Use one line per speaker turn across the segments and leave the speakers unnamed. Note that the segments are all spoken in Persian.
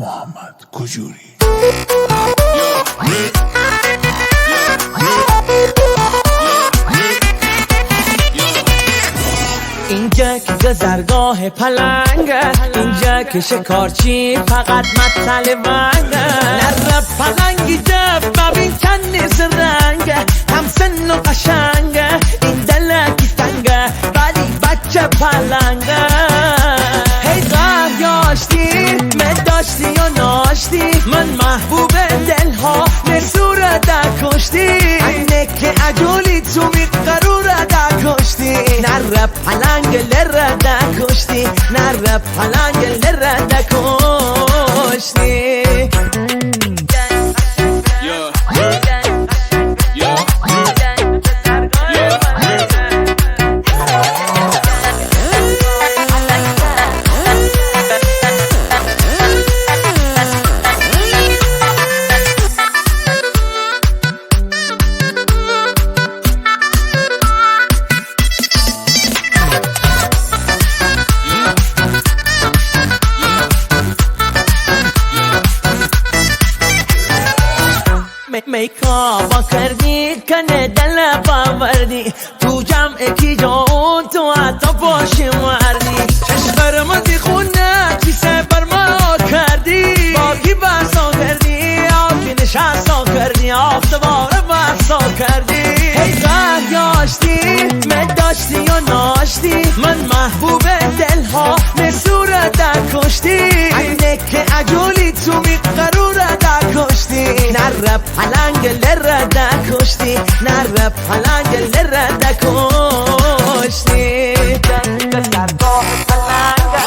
محمد کجوری.
اینجا که گذرگاه پلنگه، اینجا که شکارچی فقط مطل منگه. نره پلنگی دف ببین تنیز رنگه، هم سن و قشنگه، این دلکی تنگه ولی بچه پلنگه. هی غریاشتی مداشتی و ناشتی، من محبوب دلها نسور دکشتی، اینه که عجولی تو میقرور دکشتی. نره پلنگ لره دکشتی، نره پلنگ لره دکشتی. میکاپا کردی کنه دل باوردی، تو جمع کی جون تو حتی باشی مردی. چشم برمازی خونه کیسه برما کردی، با کی بحثا کردی آکی نشستا کردی، آفتواره بحثا کردی. هی غریاشتی مداشتی و ناشتی، من محبوب دلها نسور دکشتی، اینه که عجولی تو میقرور دکشتی. نره پلنگ لره دکشتی، نره پلنگ لره دکشتی. گذرگاه پلنگه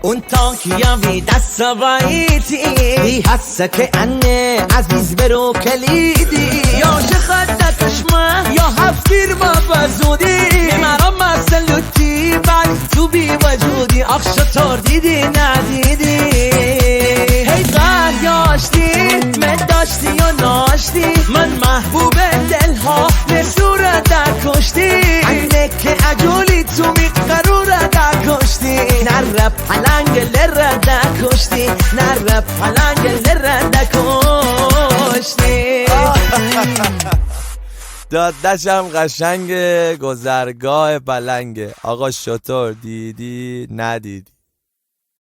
اون تاکیا بی دست باییتی، بی حسه که انه عزیز برو کلیدی، یا چه خدت کشمه یا هفتیر ما بزودی، مرا مسلوتی ولی تو بی وجودی، آخ شطور دیدی ندیدی. هی غریاشتی مداشتی و ناشتی، من محبوب دلها نسور دکشتی، اینه که عجولی تو میقرور دکشتی. نره پلنگ لره دکشتی، نره پلنگ لره دکشتی.
دادشم قشنگه، گذرگاه پلنگه. آقا شطور دیدی ندیدی.